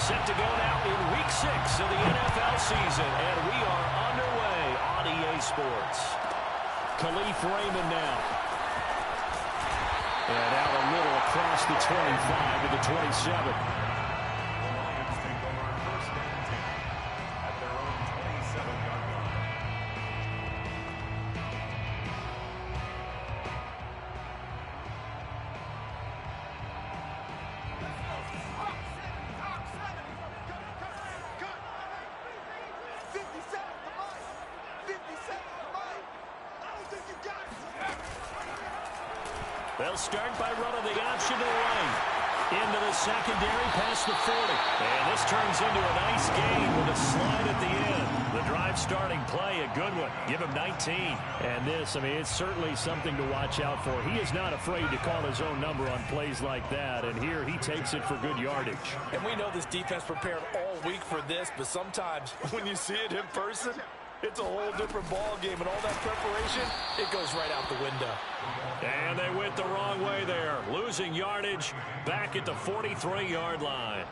Set to go now in Week 6 of the NFL season, and we are underway on EA Sports. Khalif Raymond now. And out a little across the 25 to the 27. They'll start by running the option to the right. Into the secondary, past the 40. And this turns into a nice gain with a slide at the end. The drive starting play, a good one. Give him 19. And this, I mean, it's certainly something to watch out for. He is not afraid to call his own number on plays like that. And here he takes it for good yardage. And we know this defense prepared all week for this, but sometimes when you see it in person, it's a whole different ball game, and all that preparation, it goes right out the window. And they went the wrong way there, losing yardage back at the 43-yard line.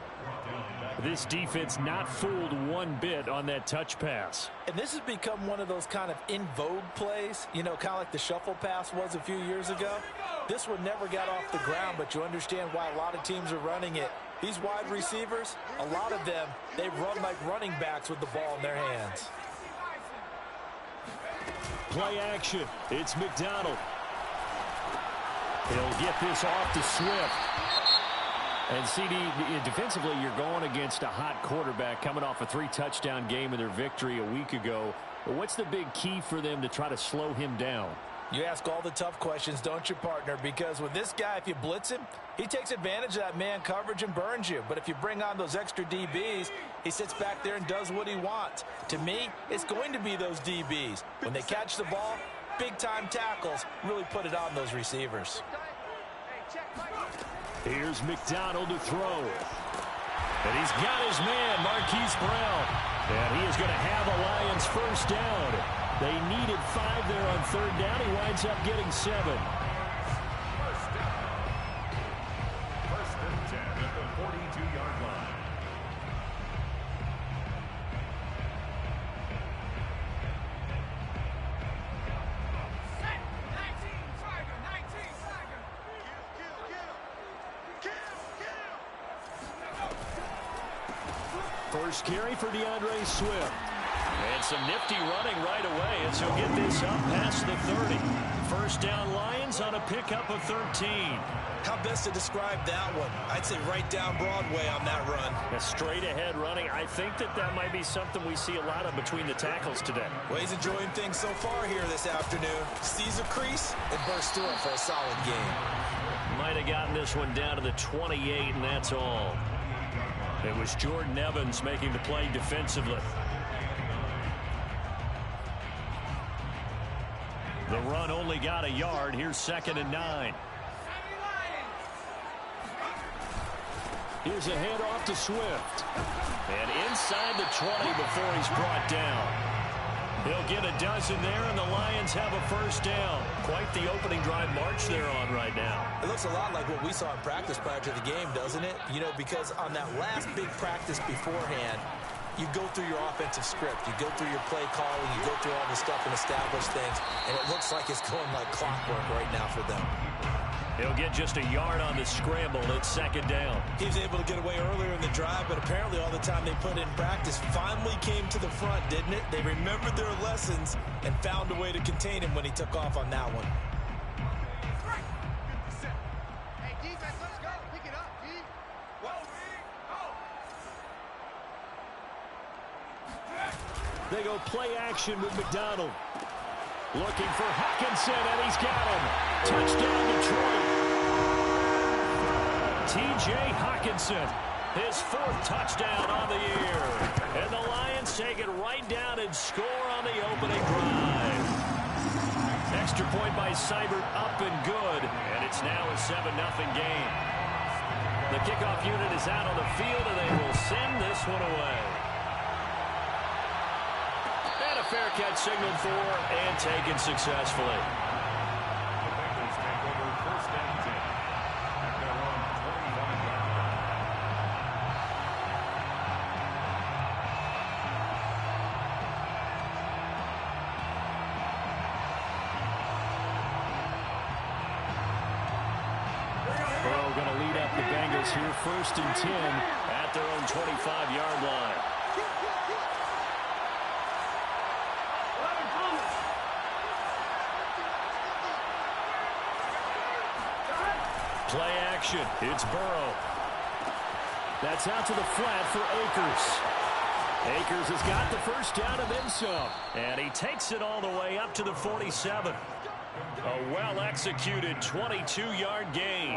This defense not fooled one bit on that touch pass. And this has become one of those kind of in vogue plays, you know, kind of like the shuffle pass was a few years ago. This one never got off the ground, but you understand why a lot of teams are running it. These wide receivers, a lot of them, they run like running backs with the ball in their hands. Play action. It's McDonald. He'll get this off to Swift. And CD, defensively, you're going against a hot quarterback coming off a 3-touchdown game in their victory a week ago. But what's the big key for them to try to slow him down? You ask all the tough questions, don't you, partner? Because with this guy, if you blitz him, he takes advantage of that man coverage and burns you. But if you bring on those extra DBs, he sits back there and does what he wants. To me, it's going to be those DBs. When they catch the ball, big-time tackles really put it on those receivers. Here's McDonald to throw. And he's got his man, Marquise Brown. And he is going to have a Lions first down. They needed 5 there on third down. He winds up getting 7. First and 10 at the 42-yard line. First carry for DeAndre Swift. And some nifty running right away as he'll get this up past the 30. First down Lions on a pickup of 13. How best to describe that one? I'd say right down Broadway on that run. A straight ahead running. I think that might be something we see a lot of between the tackles today. Well, he's enjoying things so far here this afternoon. Sees a crease and bursts through it for a solid game. Might have gotten this one down to the 28, and that's all. It was Jordan Evans making the play defensively. The run only got a yard. Here's 2nd and 9. Here's a handoff to Swift. And inside the 20 before he's brought down. He'll get a dozen there, and the Lions have a first down. Quite the opening drive march they're on right now. It looks a lot like what we saw in practice prior to the game, doesn't it? You know, because on that last big practice beforehand, you go through your offensive script. You go through your play calling. You go through all the stuff and establish things. And it looks like it's going like clockwork right now for them. He'll get just a yard on the scramble. It's 2nd down. He was able to get away earlier in the drive, but apparently all the time they put in practice finally came to the front, didn't it? They remembered their lessons and found a way to contain him when he took off on that one. Hey, defense, let's go. Pick it up, D. They go play action with McDonald. Looking for Hockenson, and he's got him. Touchdown, Detroit. T.J. Hockenson, his 4th touchdown on the year. And the Lions take it right down and score on the opening drive. Extra point by Seibert, up and good. And it's now a 7-0 game. The kickoff unit is out on the field, and they will send this one away. Fair catch signaled for and taken successfully. The Bengals take over first and 10 at their own 25-yard line. the Bengals here 1st and 10 at their own 25-yard line. Play action. It's Burrow. That's out to the flat for Akers. Akers has got the first down and then some. And he takes it all the way up to the 47. A well-executed 22-yard gain.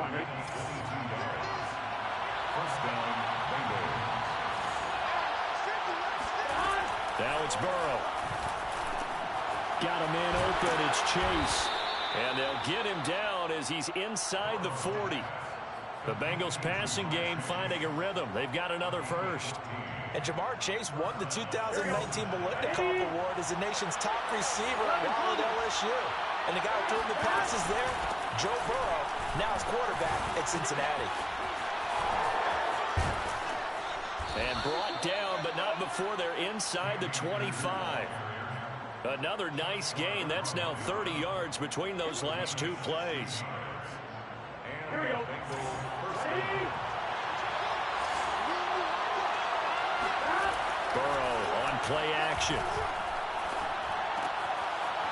Now it's Burrow. Got a man open. It's Chase. And they'll get him down as he's inside the 40. The Bengals passing game finding a rhythm. They've got another first. And Jamar Chase won the 2019 Biletnikoff Award as the nation's top receiver while at LSU. And the guy who threw him the passes there, Joe Burrow, now his quarterback at Cincinnati. And brought down, but not before they're inside the 25. Another nice gain. That's now 30 yards between those last two plays. Here we go. Burrow on play action.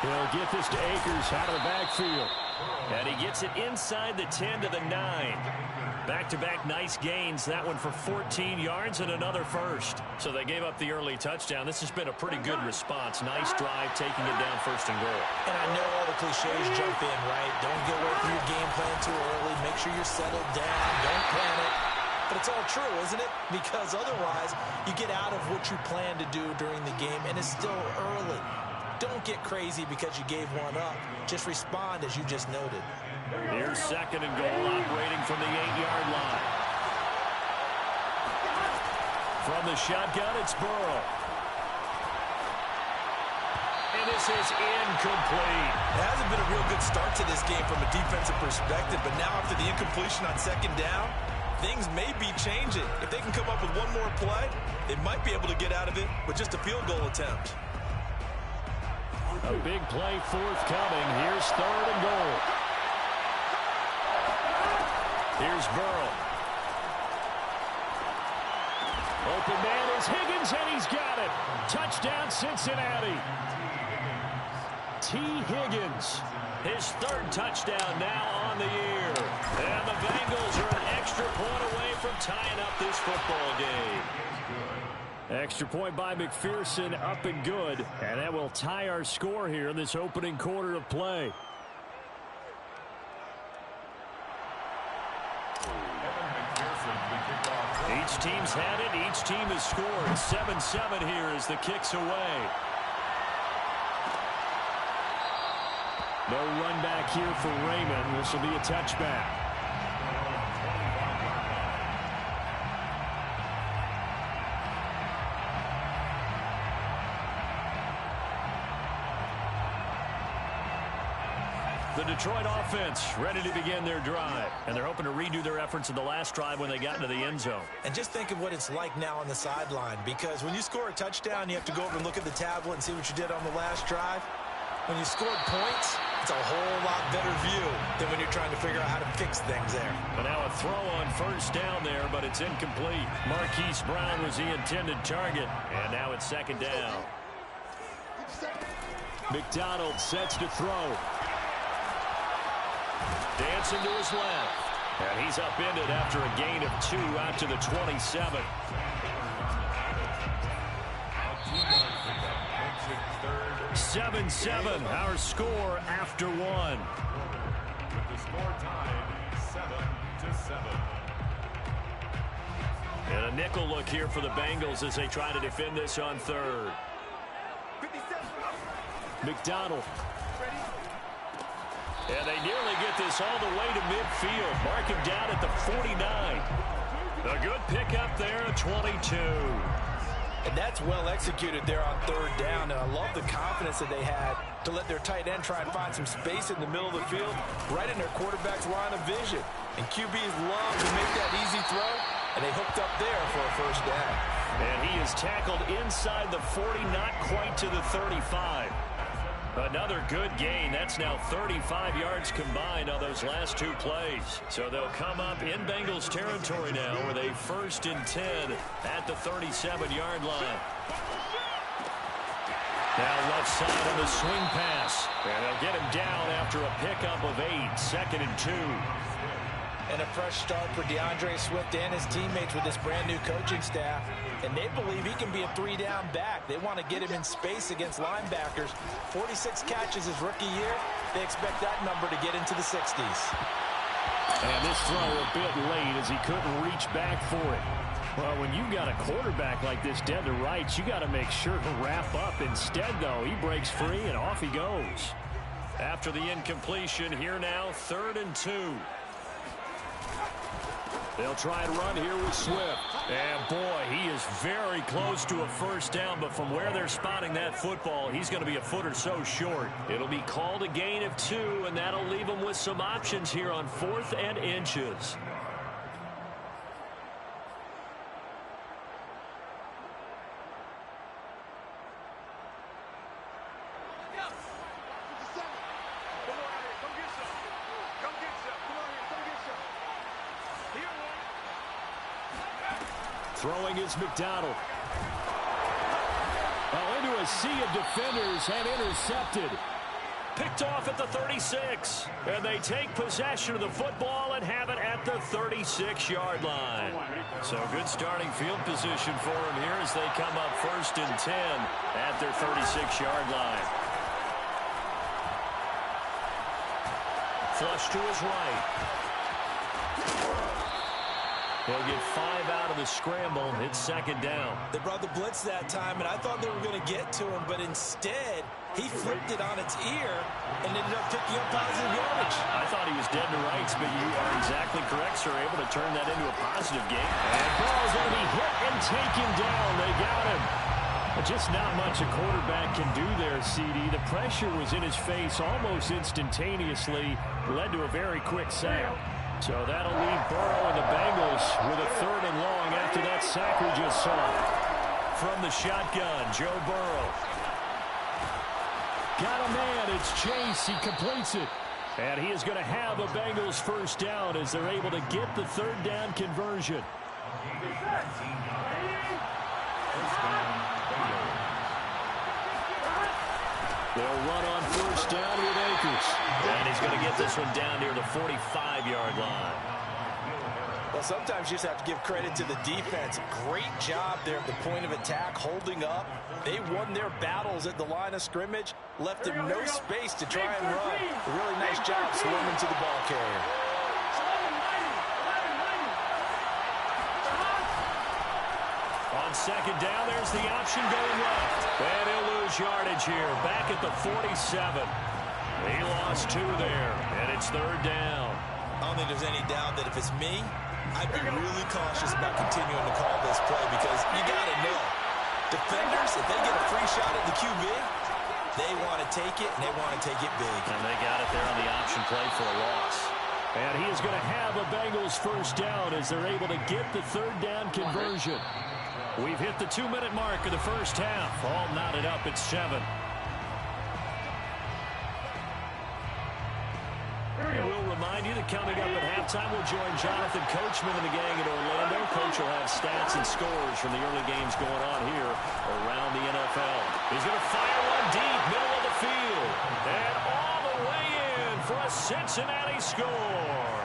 He'll get this to Akers out of the backfield. And he gets it inside the 10 to the 9. Back-to-back nice gains. That one for 14 yards and another first. So they gave up the early touchdown. This has been a pretty good response. Nice drive, taking it down 1st and goal. And I know all the cliches jump in, right? Don't get away from your game plan too early. Make sure you're settled down. Don't panic. But it's all true, isn't it? Because otherwise, you get out of what you plan to do during the game, and it's still early. Don't get crazy because you gave one up. Just respond as you just noted. Here's 2nd and goal, operating from the 8-yard line. From the shotgun, it's Burrow. And this is incomplete. It hasn't been a real good start to this game from a defensive perspective, but now after the incompletion on 2nd down, things may be changing. If they can come up with one more play, they might be able to get out of it with just a field goal attempt. A big play forthcoming. Here's 3rd and goal. Here's Burrow. Open man is Higgins, and he's got it. Touchdown, Cincinnati. T. Higgins. His 3rd touchdown now on the year. And the Bengals are an extra point away from tying up this football game. Extra point by McPherson, up and good. And that will tie our score here in this opening quarter of play. Each team's had it. Each team has scored. 7-7 here as the kick's away. No run back here for Raymond. This will be a touchback. The Detroit offense ready to begin their drive. And they're hoping to redo their efforts in the last drive when they got into the end zone. And just think of what it's like now on the sideline, because when you score a touchdown, you have to go over and look at the tablet and see what you did on the last drive. When you scored points, it's a whole lot better view than when you're trying to figure out how to fix things there. But now a throw on 1st down there, but it's incomplete. Marquise Brown was the intended target, and now it's 2nd down. McDonald sets to throw. Dancing to his left. And he's upended after a gain of 2 out to the 27. Third. 7-7, our score after 1. With the score tied 7-7. And a nickel look here for the Bengals as they try to defend this on 3rd. McDonald. And they nearly get this all the way to midfield. Mark him down at the 49. A good pickup there at 22. And that's well executed there on 3rd down. And I love the confidence that they had to let their tight end try and find some space in the middle of the field, right in their quarterback's line of vision. And QBs love to make that easy throw, and they hooked up there for a 1st down. And he is tackled inside the 40, not quite to the 35. Another good gain. That's now 35 yards combined on those last two plays. So they'll come up in Bengals territory now with a 1st and 10 at the 37-yard line. Now left side on the swing pass. And they'll get him down after a pickup of 8. 2nd and 2. And a fresh start for DeAndre Swift and his teammates with this brand-new coaching staff. And they believe he can be a 3-down back. They want to get him in space against linebackers. 46 catches his rookie year. They expect that number to get into the 60s. And this throw a bit late as he couldn't reach back for it. Well, when you've got a quarterback like this dead to rights, you got to make sure to wrap up. Instead, though, he breaks free and off he goes. After the incompletion, here now, 3rd and 2. They'll try and run here with Swift. And, boy, he is very close to a 1st down, but from where they're spotting that football, he's going to be a foot or so short. It'll be called a gain of 2, and that'll leave him with some options here on 4th and inches. Throwing is McDonald. Into a sea of defenders and intercepted. Picked off at the 36. And they take possession of the football and have it at the 36-yard line. So good starting field position for them here as they come up 1st and 10 at their 36-yard line. Flush to his right. They'll get 5 out of the scramble. It's 2nd down. They brought the blitz that time, and I thought they were going to get to him, but instead, he flipped it on its ear and ended up picking up positive yardage. I thought he was dead to rights, but you are exactly correct, sir. Able to turn that into a positive game. And ball's going to be hit and taken down. They got him. But just not much a quarterback can do there, CD. The pressure was in his face almost instantaneously. Led to a very quick sack. So that'll leave Burrow and the Bengals with a 3rd and long after that sack we just saw. From the shotgun, Joe Burrow. Got a man, it's Chase, he completes it. And he is going to have a Bengals 1st down as they're able to get the 3rd down conversion. They'll run on 1st down with Akers. And he's going to get this one down near the 45-yard line. Well, sometimes you just have to give credit to the defense. Great job there at the point of attack, holding up. They won their battles at the line of scrimmage, left him no space to try and run. A really nice job swarming to the ball carrier. On 2nd down, there's the option going left. And he'll lose yardage here. Back at the 47. He lost 2 there. And it's 3rd down. I don't think there's any doubt that if it's me, I'd be really cautious about continuing to call this play because you got to know. Defenders, if they get a free shot at the QB, they want to take it, and they want to take it big. And they got it there on the option play for a loss. And he is going to have a Bengals 1st down as they're able to get the 3rd down conversion. We've hit the 2-minute mark of the 1st half. All knotted up at 7. And we'll remind you that coming up at halftime, we'll join Jonathan Coachman and the gang in Orlando. Coach will have stats and scores from the early games going on here around the NFL. He's going to fire one deep, middle of the field. And all the way in for a Cincinnati score.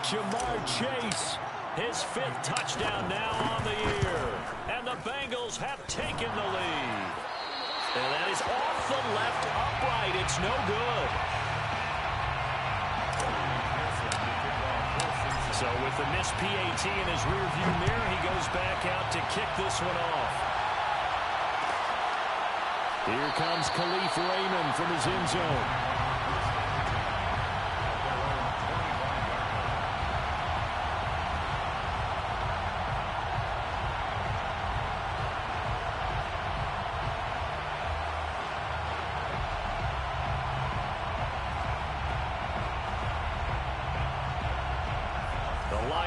Ja'Marr Chase, his 5th touchdown now on the year. And the Bengals have taken the lead. And that is off the left upright. It's no good. So with the missed PAT in his rearview mirror, he goes back out to kick this one off. Here comes Khalif Raymond from his end zone.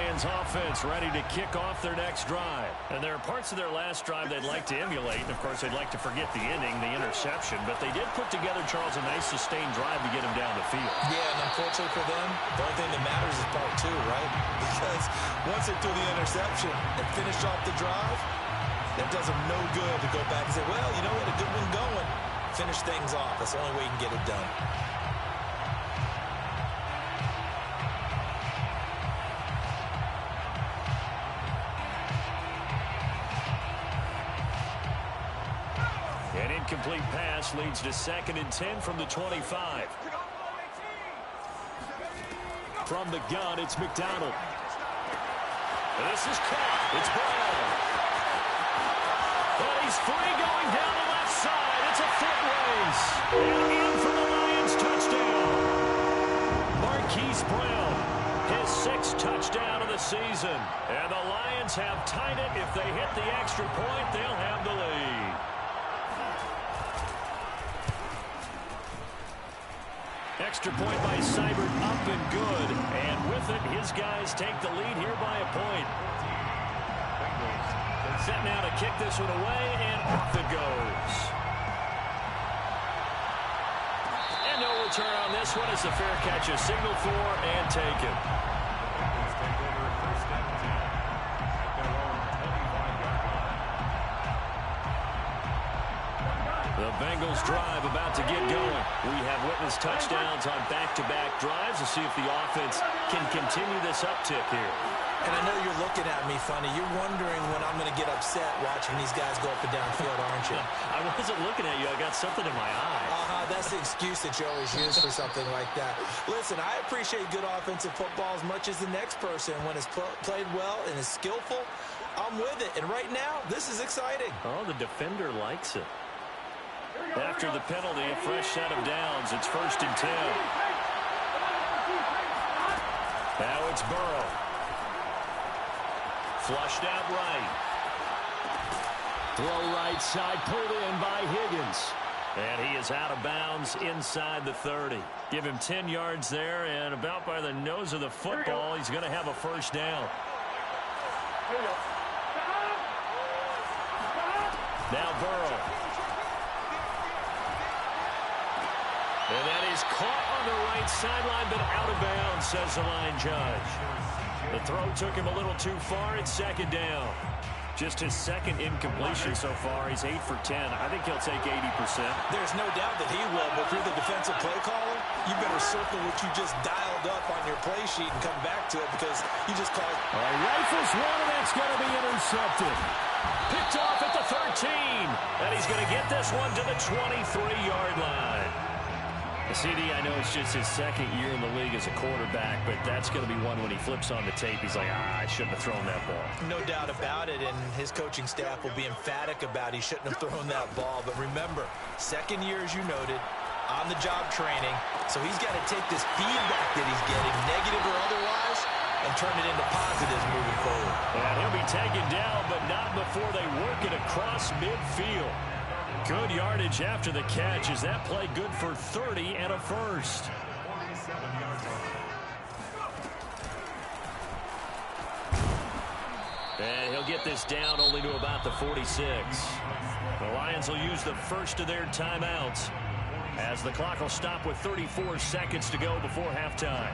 Lions offense ready to kick off their next drive. And there are parts of their last drive they'd like to emulate. Of course, they'd like to forget the ending, the interception. But they did put together, Charles, a nice sustained drive to get him down the field. Yeah, and unfortunately for them, the only thing that matters is part two, right? Because once they threw the interception and finished off the drive, that does them no good to go back and say, well, you know what, a good one going. Finish things off. That's the only way you can get it done. An incomplete pass leads to 2nd and 10 from the 25. From the gun, it's McDonald. This is caught. It's Brown. But he's free going down the left side. It's a foot race. And in for the Lions touchdown. Marquise Brown, his 6th touchdown of the season. And the Lions have tied it. If they hit the extra point, they'll have the lead. Extra point by Seibert, up and good. And with it, his guys take the lead here by a point. Set now to kick this one away, and off it goes. And no return on this one as the fair catch is signaled for and taken. The Bengals drive about to get going. We have witnessed touchdowns on back-to-back drives to see if the offense can continue this uptick here. And I know you're looking at me funny. You're wondering when I'm going to get upset watching these guys go up and down field, aren't you? I wasn't looking at you. I got something in my eye. That's the excuse that you always use for something like that. Listen, I appreciate good offensive football as much as the next person. When it's played well and is skillful, I'm with it. And right now, this is exciting. Oh, the defender likes it. After the penalty, a fresh set of downs. It's 1st and 10. Now it's Burrow. Flushed out right. Throw right side, pulled in by Higgins. And he is out of bounds inside the 30. Give him 10 yards there, and about by the nose of the football, he's going to have a first down. Now Burrow. And that is caught on the right sideline, but out of bounds, says the line judge. The throw took him a little too far. It's 2nd down. Just his 2nd incompletion so far. He's 8 for 10. I think he'll take 80%. There's no doubt that he will, but if you're the defensive play caller, you better circle what you just dialed up on your play sheet and come back to it because you just called. Rifles one, and that's going to be intercepted. Picked off at the 13. And he's going to get this one to the 23-yard line. CD, I know it's just his 2nd year in the league as a quarterback, but that's going to be one when he flips on the tape. He's like, I shouldn't have thrown that ball. No doubt about it, and his coaching staff will be emphatic about he shouldn't have thrown that ball. But remember, 2nd year, as you noted, on-the-job training, so he's got to take this feedback that he's getting, negative or otherwise, and turn it into positives moving forward. And he'll be taken down, but not before they work it across midfield. Good yardage after the catch. Is that play good for 30 and a first? And he'll get this down only to about the 46. The Lions will use the first of their timeouts as the clock will stop with 34 seconds to go before halftime.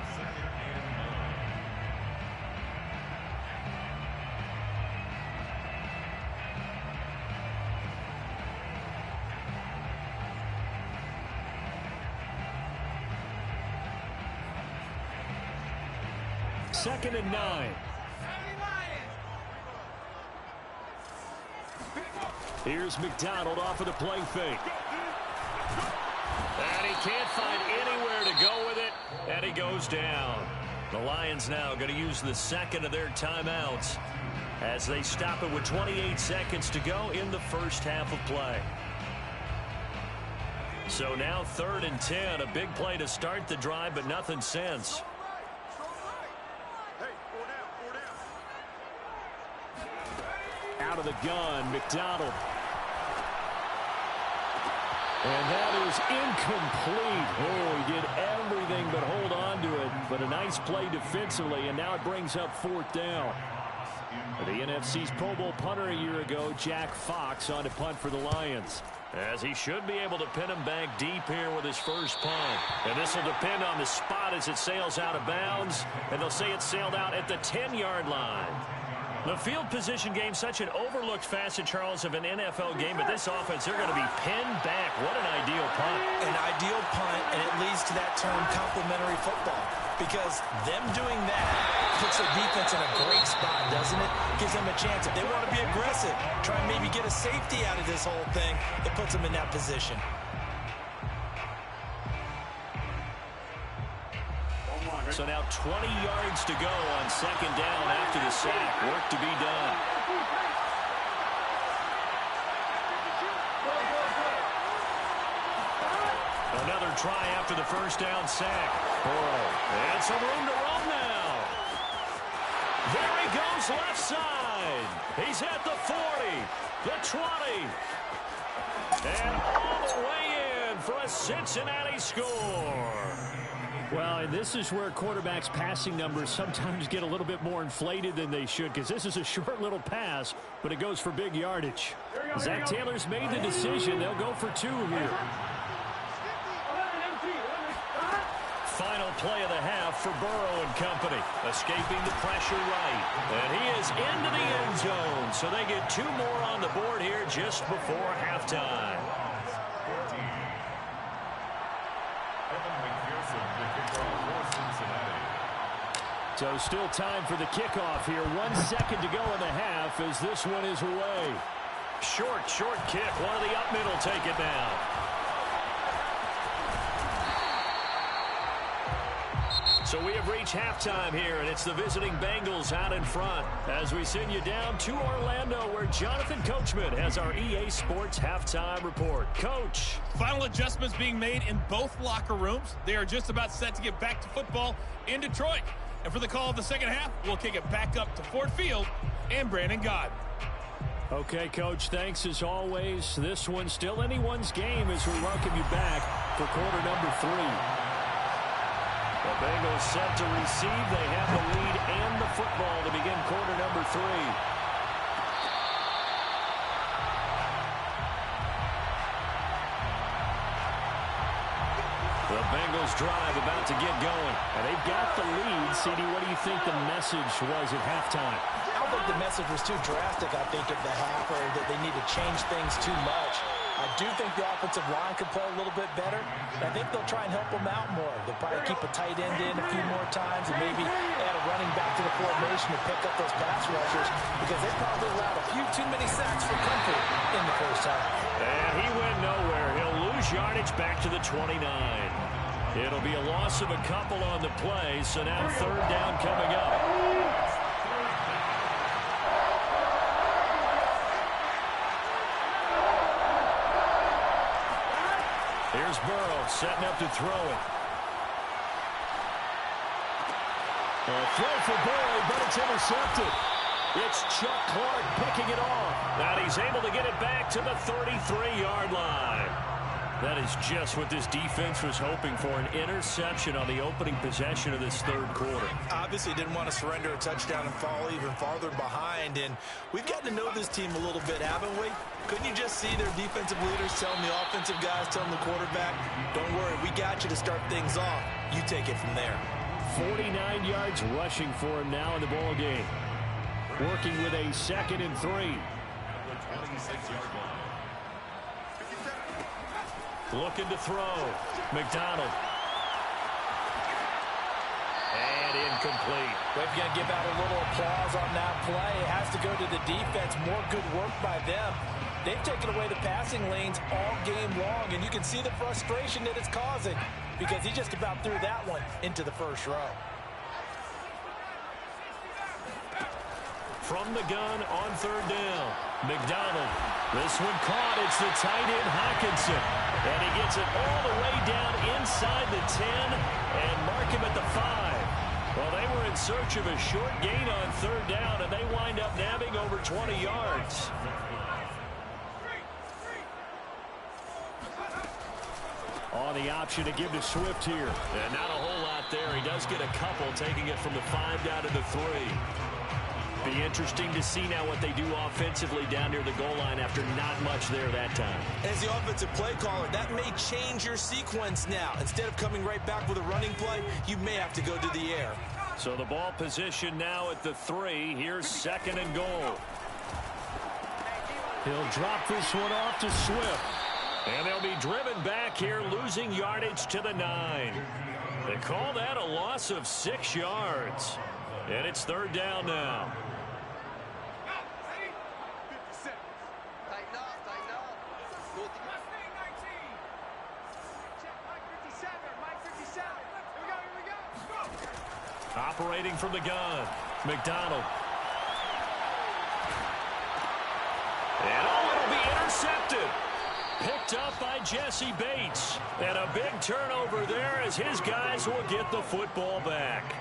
Second and 9. Here's McDonald off of the play fake. And he can't find anywhere to go with it, and he goes down. The Lions now going to use the 2nd of their timeouts as they stop it with 28 seconds to go in the first half of play. So now 3rd and 10, a big play to start the drive, but nothing since. Out of the gun, McDonald. And that is incomplete. Oh, he did everything but hold on to it. But But a nice play defensively, and now it brings up 4th down. The NFC's Pro Bowl punter a year ago, Jack Fox, on to punt for the Lions. As he should be able to pin him back deep here with his first punt. And this will depend on the spot as it sails out of bounds. And they'll say it sailed out at the 10-yard line. The field position game, such an overlooked facet, Charles, of an NFL game. But this offense, they're going to be pinned back. What an ideal punt. An ideal punt, and it leads to that term complementary football. Because them doing that puts their defense in a great spot, doesn't it? Gives them a chance. If they want to be aggressive, try and maybe get a safety out of this whole thing, it puts them in that position. So now 20 yards to go on 2nd down after the sack. Work to be done. Another try after the first down sack. Burrow. And some room to run now. There he goes left side. He's at the 40, the 20. And all the way in for a Cincinnati score. Well, and this is where quarterbacks' passing numbers sometimes get a little bit more inflated than they should, because this is a short little pass, but it goes for big yardage. Zach Taylor's made the decision. They'll go for 2 here. Final play of the half for Burrow and company. Escaping the pressure right. And he is into the end zone. So they get 2 more on the board here just before halftime. So still time for the kickoff here. 1 second to go in the half as this one is away. Short kick. One of the up middle take it down. So we have reached halftime here, and it's the visiting Bengals out in front as we send you down to Orlando, where Jonathan Coachman has our EA Sports halftime report. Coach. Final adjustments being made in both locker rooms. They are just about set to get back to football in Detroit. And for the call of the second half, we'll kick it back up to Ford Field and Brandon Gaudin. Okay, Coach, thanks as always. This one's still anyone's game as we welcome you back for quarter number 3. The Bengals set to receive. They have the lead and the football to begin quarter number 3. The Bengals drive about to get going. And they've got the lead. CD, what do you think the message was at halftime? I don't think the message was too drastic, I think, at the half, or that they need to change things too much. I do think the offensive line could play a little bit better. I think they'll try and help them out more. They'll probably keep a tight end in a few more times and maybe add a running back to the formation to pick up those pass rushers, because they probably allowed a few too many sacks for comfort in the first half. And he went nowhere. He'll lose yardage back to the 29. It'll be a loss of a couple on the play, so now 3rd down coming up. Here's Burrow setting up to throw it. A throw for Boyd, but it's intercepted. It's Chuck Clark picking it off. And he's able to get it back to the 33-yard line. That is just what this defense was hoping for, an interception on the opening possession of this 3rd quarter. Obviously didn't want to surrender a touchdown and fall even farther behind, and we've gotten to know this team a little bit, haven't we? Couldn't you just see their defensive leaders telling the offensive guys, telling the quarterback, don't worry, we got you to start things off. You take it from there. 49 yards rushing for him now in the ball game. Working with a 2nd and 3. Looking to throw. McDonald. And incomplete. We're going to give out a little applause on that play. It has to go to the defense. More good work by them. They've taken away the passing lanes all game long, and you can see the frustration that it's causing because he just about threw that one into the first row. From the gun on 3rd down. McDonald. This one caught. It's the tight end Hockenson. And he gets it all the way down inside the 10 and mark him at the 5. Well, they were in search of a short gain on 3rd down, and they wind up nabbing over 20 yards. On the option to give to Swift here. And not a whole lot there. He does get a couple, taking it from the 5 down to the 3. Be interesting to see now what they do offensively down near the goal line after not much there that time. As the offensive play caller, that may change your sequence now. Instead of coming right back with a running play, you may have to go to the air. So the ball position now at the 3. Here's 2nd and goal. He'll drop this one off to Swift. And they'll be driven back here, losing yardage to the 9. They call that a loss of 6 yards. And it's 3rd down now. Operating from the gun, McDonald. And it'll be intercepted. Picked up by Jesse Bates. And a big turnover there as his guys will get the football back.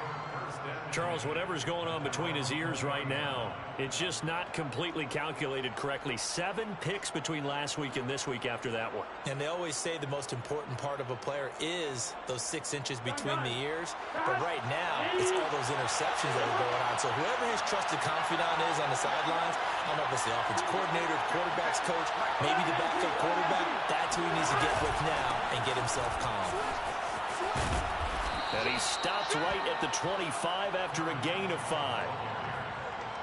Charles, whatever's going on between his ears right now, it's just not completely calculated correctly. 7 picks between last week and this week after that one. And they always say the most important part of a player is those 6 inches between the ears. But right now, it's all those interceptions that are going on. So whoever his trusted confidant is on the sidelines, I don't know if it's the offense coordinator, the quarterback's coach, maybe the backup quarterback, that's who he needs to get with now and get himself calm. And he stops right at the 25 after a gain of 5.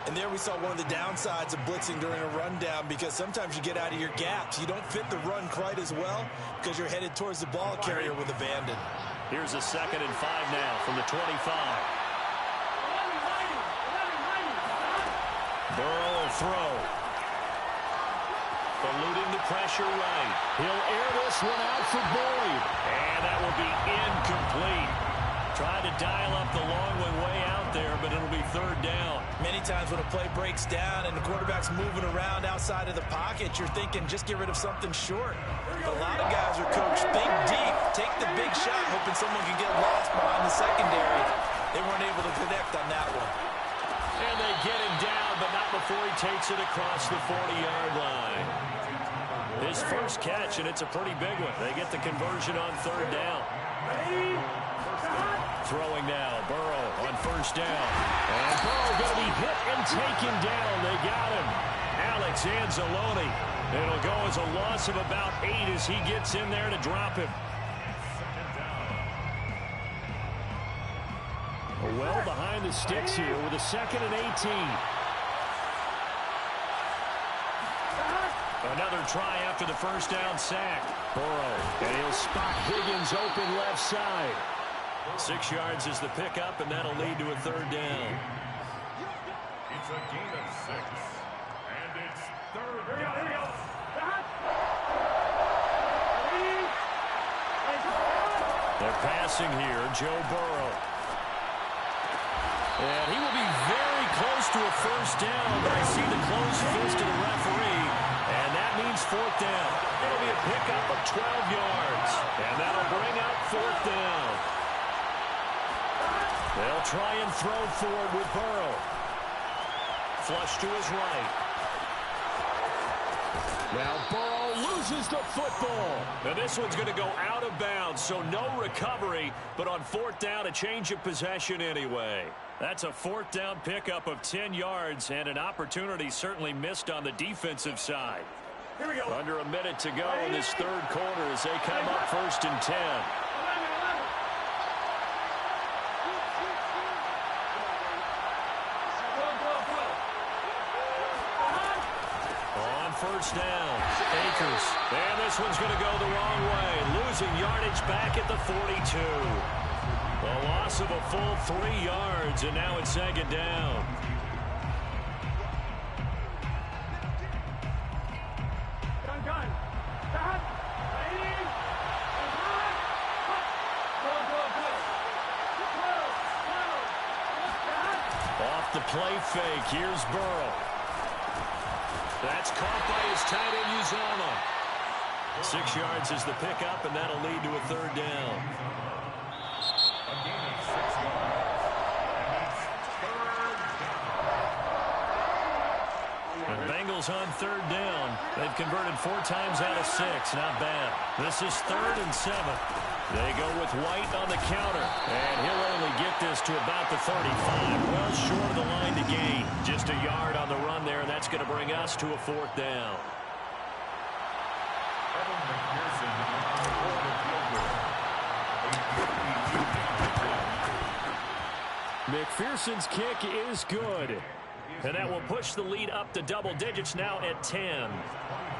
And there we saw one of the downsides of blitzing during a rundown, because sometimes you get out of your gaps. You don't fit the run quite as well because you're headed towards the ball carrier with abandon. Here's a 2nd and 5 now from the 25. Burrow will throw. Eluding the pressure right. He'll air this one out for Boyd. And that will be incomplete. Trying to dial up the long one way out there, but it'll be 3rd down. Many times when a play breaks down and the quarterback's moving around outside of the pocket, you're thinking just get rid of something short. But a lot of guys are coached, think deep, take the big shot, hoping someone can get lost behind the secondary. They weren't able to connect on that one. And they get him down, but not before he takes it across the 40-yard line. His first catch, and it's a pretty big one. They get the conversion on 3rd down. Throwing now, Burrow on 1st down. And Burrow going to be hit and taken down. They got him. Alex Anzalone. It'll go as a loss of about 8 as he gets in there to drop him. Well behind the sticks here with a 2nd and 18. Another try after the 1st down sack. Burrow, and he'll spot Higgins open left side. 6 yards is the pickup, and that'll lead to a 3rd down. It's a gain of 6, and it's 3rd down. They're passing here, Joe Burrow. And he will be very close to a 1st down, but I see the closed fist of the referee, and that means 4th down. It'll be a pickup of 12 yards, and that'll bring up 4th down. They'll try and throw forward with Burrow. Flush to his right. Now Burrow loses the football. And this one's going to go out of bounds, so no recovery, but on 4th down, a change of possession anyway. That's a 4th down pickup of 10 yards, and an opportunity certainly missed on the defensive side. Here we go. Under a minute to go in this 3rd quarter as they come up 1st and 10. On 1st down, Akers. And this one's going to go the wrong way, losing yardage back at the 42. A loss of a full 3 yards, and now it's 2nd down. Off the play fake, here's Burrow. That's caught by his tight end, Uzomah. 6 yards is the pickup, and that'll lead to a 3rd down. A gain of 6 yards, and it's 3rd down. The Bengals on 3rd down. They've converted 4 times out of 6. Not bad. This is 3rd and 7. They go with White on the counter, and he'll only us to about the 35. Well short of the line to gain. Just a yard on the run there, and that's going to bring us to a 4th down. McPherson's kick is good. And that will push the lead up to double digits now at 10.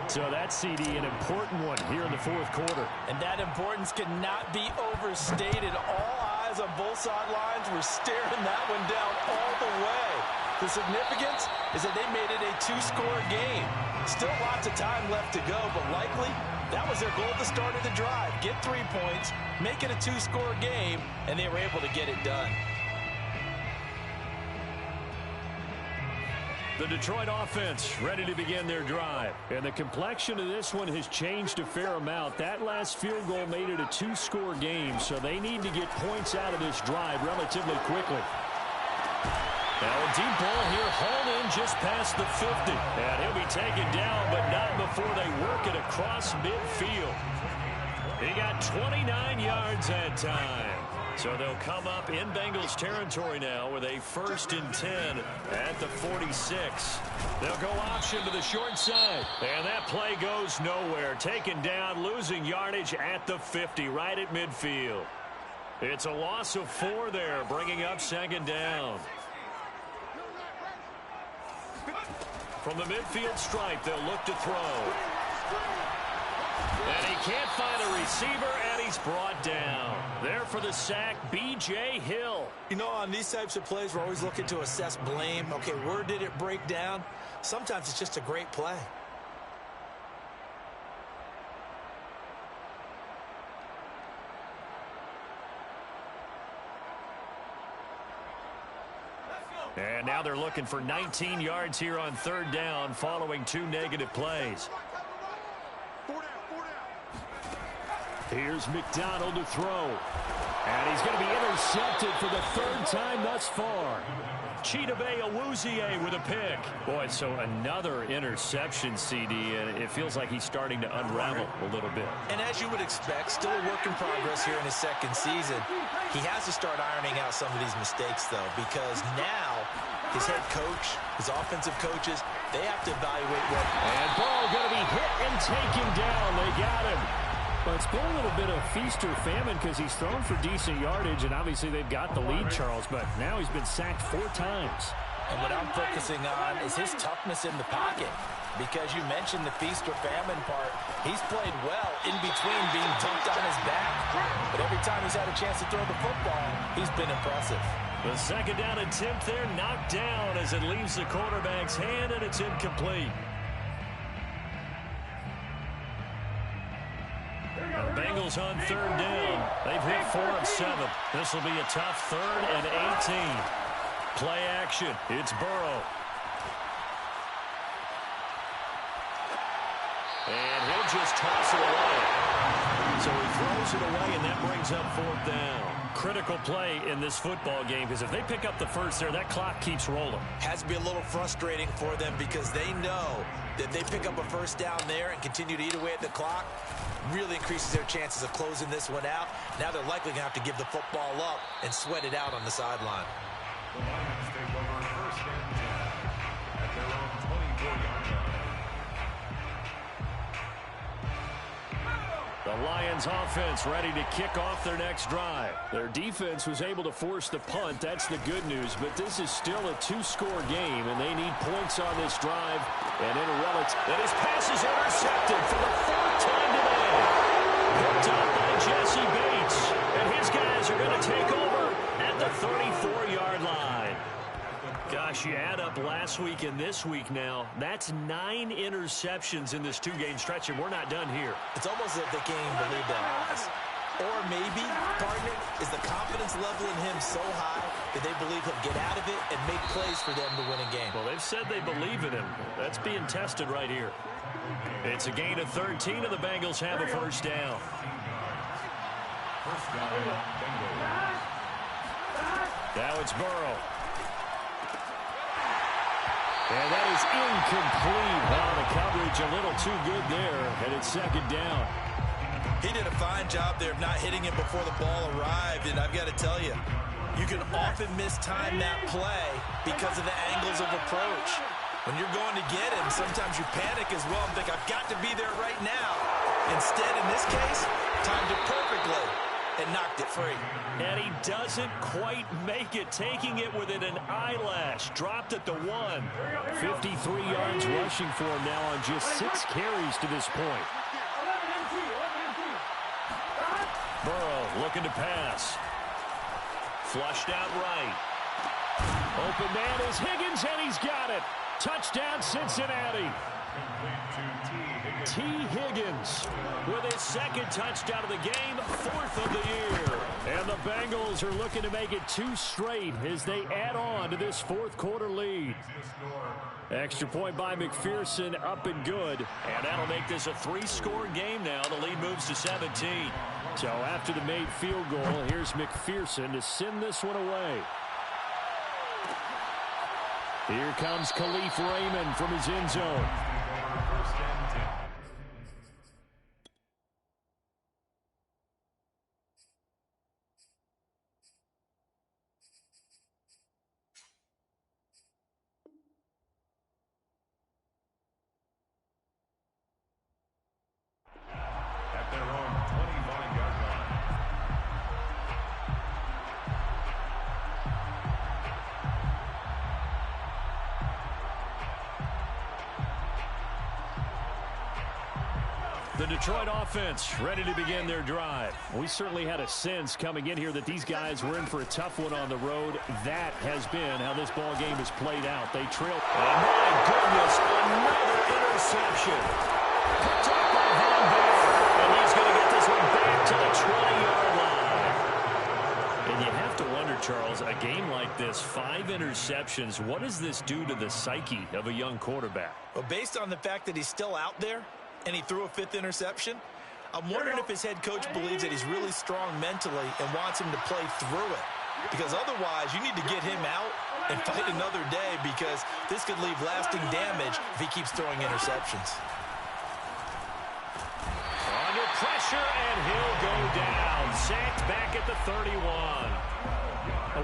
So that's, CD, an important one here in the 4th quarter. And that importance cannot be overstated. All eyes on both sidelines were staring that one down all the way. The significance is that they made it a 2-score game. Still lots of time left to go, but likely that was their goal at the start of the drive. Get 3 points, make it a 2-score game, and they were able to get it done. The Detroit offense ready to begin their drive. And the complexion of this one has changed a fair amount. That last field goal made it a 2-score game, so they need to get points out of this drive relatively quickly. Now a deep ball here, hauled in just past the 50. And he'll be taken down, but not before they work it across midfield. He got 29 yards that time. So they'll come up in Bengals territory now with a 1st and 10 at the 46. They'll go option to the short side. And that play goes nowhere. Taken down, losing yardage at the 50, right at midfield. It's a loss of 4 there, bringing up 2nd down. From the midfield stripe, they'll look to throw. And he can't find a receiver, and he's brought down. There for the sack, B.J. Hill. You know, on these types of plays, we're always looking to assess blame. Okay, where did it break down? Sometimes it's just a great play. And now they're looking for 19 yards here on 3rd down following 2 negative plays. Here's McDonald to throw. And he's going to be intercepted for the 3rd time thus far. Chidobe Awuzie with a pick. Boy, so another interception, CD, and it feels like he's starting to unravel a little bit. And as you would expect, still a work in progress here in his 2nd season. He has to start ironing out some of these mistakes, though, because now his head coach, his offensive coaches, they have to evaluate what... And Burrow going to be hit and taken down. They got him. Well, it's been a little bit of feast or famine because he's thrown for decent yardage, and obviously they've got the lead, Charles, but now he's been sacked 4 times. And what I'm focusing on is his toughness in the pocket, because you mentioned the feast or famine part. He's played well in between being dumped on his back, but every time he's had a chance to throw the football, he's been impressive. The 2nd down attempt there knocked down as it leaves the quarterback's hand, and it's incomplete. The Bengals on 3rd down. They've hit 4 of 7. This will be a tough 3rd and 18. Play action. It's Burrow. And he'll just toss it away. So he throws it away, and that brings up 4th down. Critical play in this football game, because if they pick up the 1st there, that clock keeps rolling. Has to be a little frustrating for them because they know that they pick up a 1st down there and continue to eat away at the clock, really increases their chances of closing this one out. Now they're likely going to have to give the football up and sweat it out on the sideline. The Lions take over 1st and 10 at their own 24-yard line. The Lions offense ready to kick off their next drive. Their defense was able to force the punt. That's the good news. But this is still a 2-score game, and they need points on this drive. And in a relic, and his pass is intercepted for the 4th time today. Picked up by Jesse Bates. And his guys are going to take over at the 34-yard line. Gosh, you add up last week and this week now, that's 9 interceptions in this 2-game stretch, and we're not done here. It's almost as if they can't even believe their eyes. Or maybe, partner, is the confidence level in him so high that they believe he'll get out of it and make plays for them to win a game. Well, they've said they believe in him. That's being tested right here. It's a gain of 13, and the Bengals have a 1st down. 1st down, Bengals. Now it's Burrow. And that is incomplete. Wow, the coverage a little too good there, and it's 2nd down. He did a fine job there of not hitting him before the ball arrived, and I've got to tell you, You can often mistime that play because of the angles of approach. When you're going to get him, sometimes you panic as well and think, I've got to be there right now. Instead, in this case, timed it perfectly and knocked it free. And he doesn't quite make it, taking it within an eyelash. Dropped at the 1. 53 yards rushing for him now on just 6 carries to this point. Burrow looking to pass. Flushed out right. Open man is Higgins, and he's got it. Touchdown, Cincinnati. T. Higgins with his 2nd touchdown of the game, 4th of the year. And the Bengals are looking to make it 2 straight as they add on to this 4th quarter lead. Extra point by McPherson, up and good. And that'll make this a 3-score game now. The lead moves to 17. So after the made field goal, here's McPherson to send this one away. Here comes Khalif Raymond from his end zone. At their own 25-yard line. The Detroit offense ready to begin their drive. We certainly had a sense coming in here that these guys were in for a tough one on the road. That has been how this ball game has played out. They trail. And my goodness, another interception. Picked up by Von Miller. And he's going to get this one back to the 20-yard line. And you have to wonder, Charles, a game like this, 5 interceptions, what does this do to the psyche of a young quarterback? Well, based on the fact that he's still out there, and he threw a 5th interception, I'm wondering if his head coach believes that he's really strong mentally and wants him to play through it. Because otherwise, you need to get him out and fight another day, because this could leave lasting damage if he keeps throwing interceptions. Under pressure, and he'll go down. Sacked back at the 31.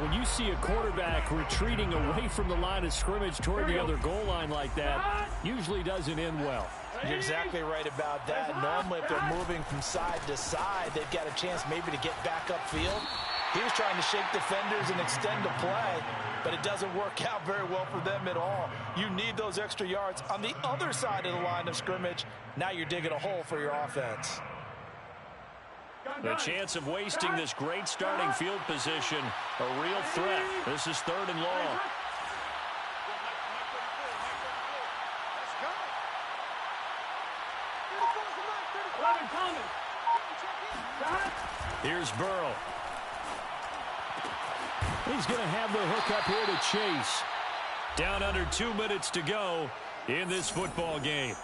When you see a quarterback retreating away from the line of scrimmage toward the other goal line like that, usually doesn't end well. You're exactly right about that. Normally, if they're moving from side to side, they've got a chance maybe to get back upfield. He was trying to shake defenders and extend the play, but it doesn't work out very well for them at all. You need those extra yards on the other side of the line of scrimmage. Now you're digging a hole for your offense. The chance of wasting this great starting field position, a real threat. This is 3rd and long. Here's Burrow. He's going to have the hook up here to Chase. Down under 2 minutes to go in this football game.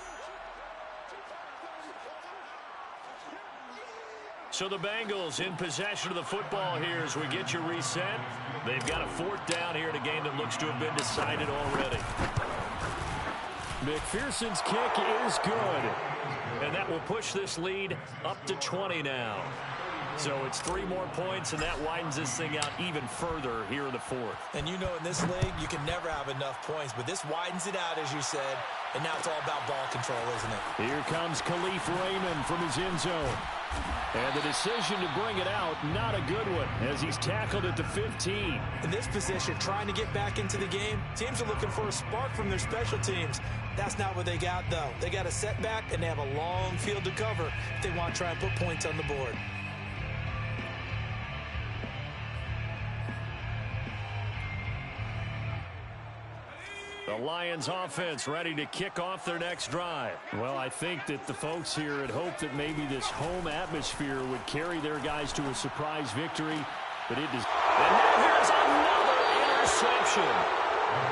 So the Bengals in possession of the football here as we get you reset. They've got a 4th down here in a game that looks to have been decided already. McPherson's kick is good. And that will push this lead up to 20 now. So it's 3 more points, and that widens this thing out even further here in the 4th. And you know, in this league, you can never have enough points, but this widens it out, as you said, and now it's all about ball control, isn't it? Here comes Khalif Raymond from his end zone. And the decision to bring it out, not a good one, as he's tackled at the 15. In this position, trying to get back into the game, teams are looking for a spark from their special teams. That's not what they got, though. They got a setback, and they have a long field to cover if they want to try and put points on the board. The Lions offense ready to kick off their next drive. Well, I think that the folks here had hoped that maybe this home atmosphere would carry their guys to a surprise victory, but it does. And now here's another interception.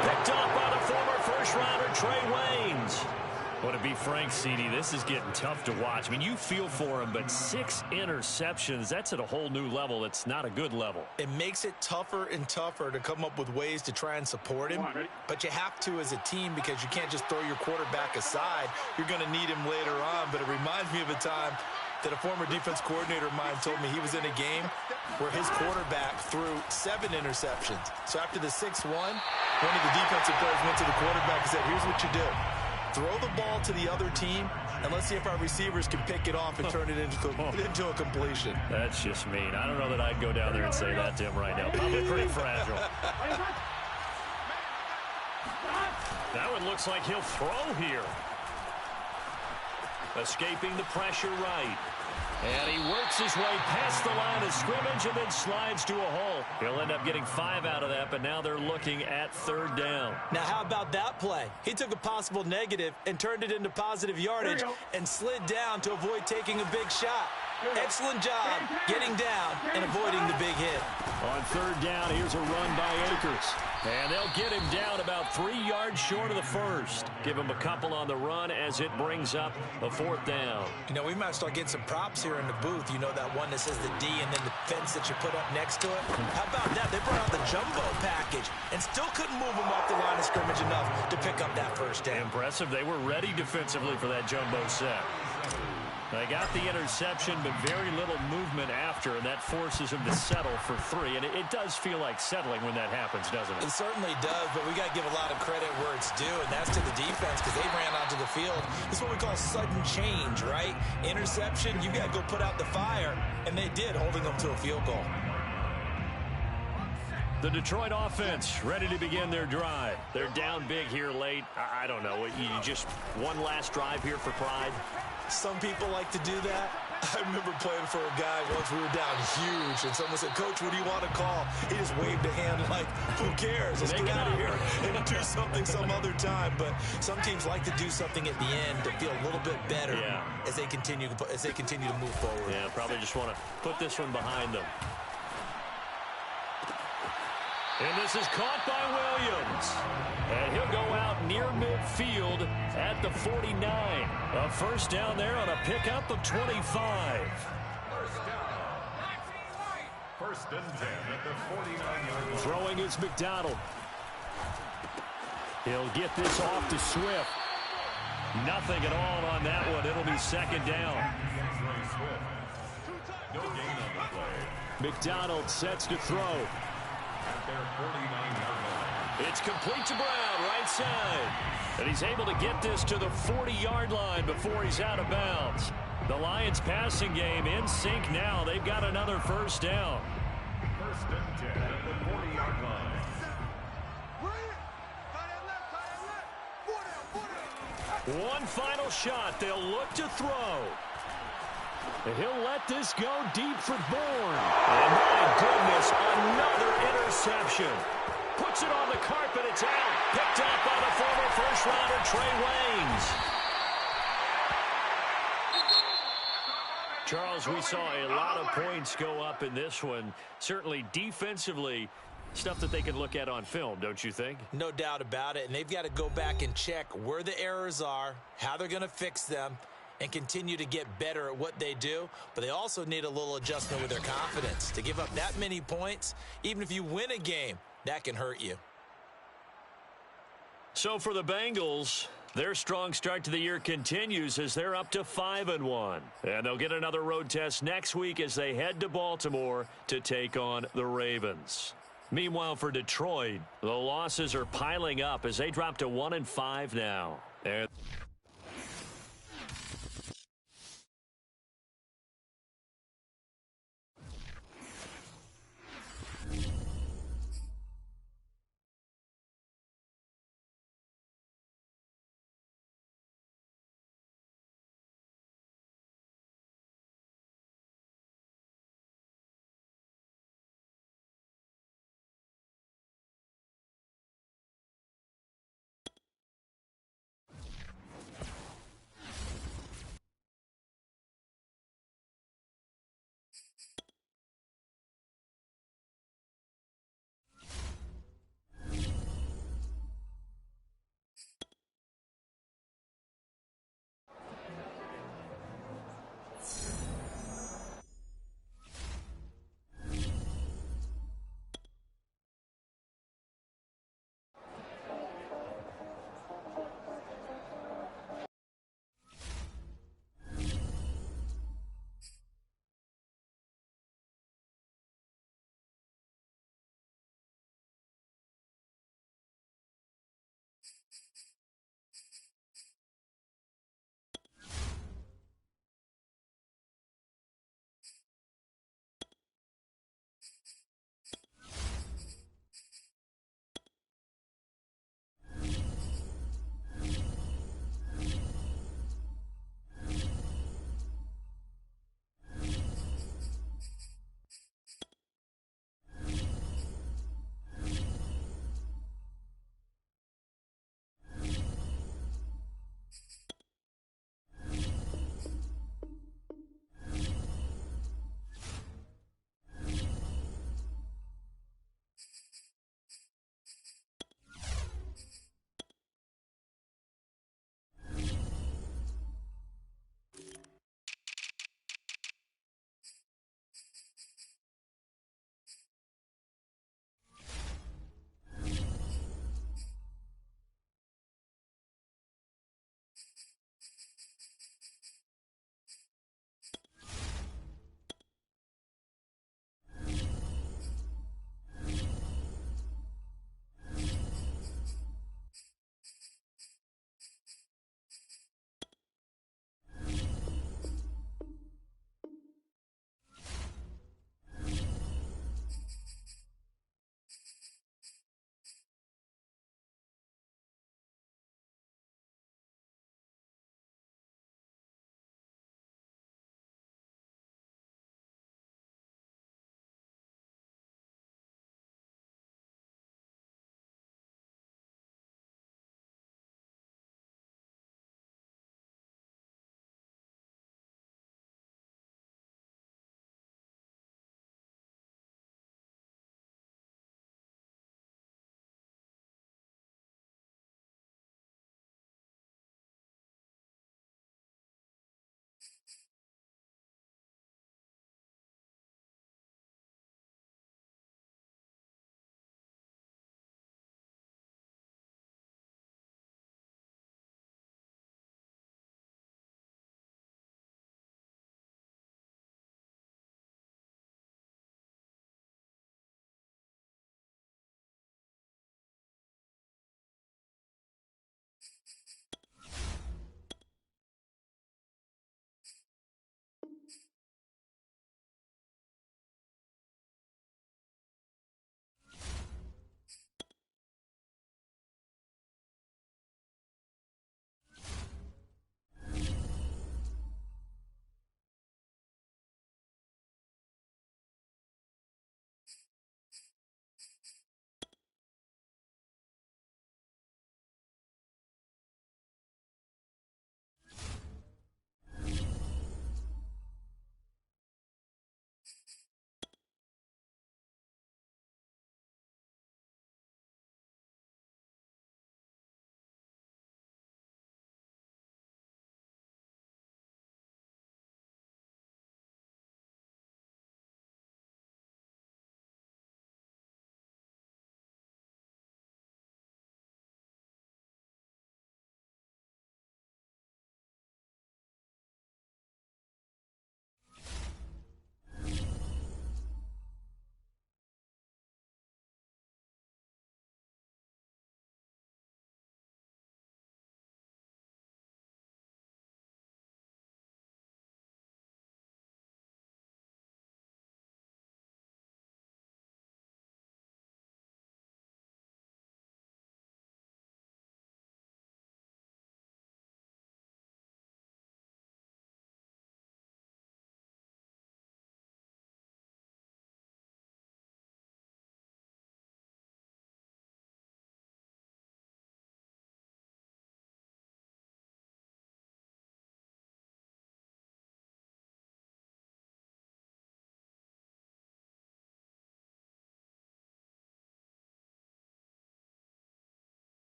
Picked up by the former first-rounder Trey Waynes. Well, to be frank, CD, this is getting tough to watch. I mean, you feel for him, but 6 interceptions, that's at a whole new level. It's not a good level. It makes it tougher and tougher to come up with ways to try and support him. But you have to as a team, because you can't just throw your quarterback aside. You're going to need him later on. But it reminds me of a time that a former defense coordinator of mine told me he was in a game where his quarterback threw 7 interceptions. So after the 6-1, one of the defensive players went to the quarterback and said, here's what you do. Throw the ball to the other team, and let's see if our receivers can pick it off and turn it into a completion. That's just mean. I don't know that I'd go down there and say that to him right now. Probably pretty fragile. That one looks like he'll throw here. Escaping the pressure right. And he works his way past the line of scrimmage and then slides to a hole. He'll end up getting 5 out of that, but now they're looking at 3rd down. Now, how about that play? He took a possible negative and turned it into positive yardage and slid down to avoid taking a big shot. Excellent job getting down and avoiding the big hit. On 3rd down, here's a run by Akers. And they'll get him down about 3 yards short of the first. Give him a couple on the run as it brings up a 4th down. You know, we might start getting some props here in the booth. You know, that one that says the D and then the fence that you put up next to it? How about that? They brought out the jumbo package and still couldn't move him off the line of scrimmage enough to pick up that first down. Impressive. They were ready defensively for that jumbo set. They got the interception, but very little movement after, and that forces them to settle for 3. And it does feel like settling when that happens, doesn't it? It certainly does, but we got to give a lot of credit where it's due, and that's to the defense because they ran onto the field. It's what we call sudden change, right? Interception, you got to go put out the fire, and they did, holding them to a field goal. The Detroit offense ready to begin their drive. They're down big here late. I don't know. You just one last drive here for pride? Some people like to do that. I remember playing for a guy once. We were down huge, and someone said, Coach, what do you want to call? He just waved a hand like, who cares? Let's get out of here and do something some other time. But some teams like to do something at the end to feel a little bit better as they continue to move forward. Yeah, probably just want to put this one behind them. And this is caught by Williams. And he'll go out near midfield at the 49. A first down there on a pickup of 25. First and 10 at the 49-yard line. Throwing is McDonald. He'll get this off to Swift. Nothing at all on that one. It'll be 2nd down. No gain on the play. McDonald sets to throw. At their 49-yard line. It's complete to Brown, right side. And he's able to get this to the 40-yard line before he's out of bounds. The Lions passing game in sync now. They've got another first down. First and 10 at the 40-yard line. One final shot. They'll look to throw. He'll let this go deep for Bourne. And my goodness, another interception. Puts it on the carpet. It's out. Picked up by the former first-rounder Trey Waynes. Charles, we saw a lot of points go up in this one. Certainly defensively, stuff that they can look at on film, don't you think? No doubt about it. And they've got to go back and check where the errors are, how they're going to fix them, and continue to get better at what they do. But they also need a little adjustment with their confidence. To give up that many points, even if you win a game, that can hurt you. So for the Bengals, their strong start to the year continues as they're up to 5-1. And they'll get another road test next week as they head to Baltimore to take on the Ravens. Meanwhile, for Detroit, the losses are piling up as they drop to 1-5 now.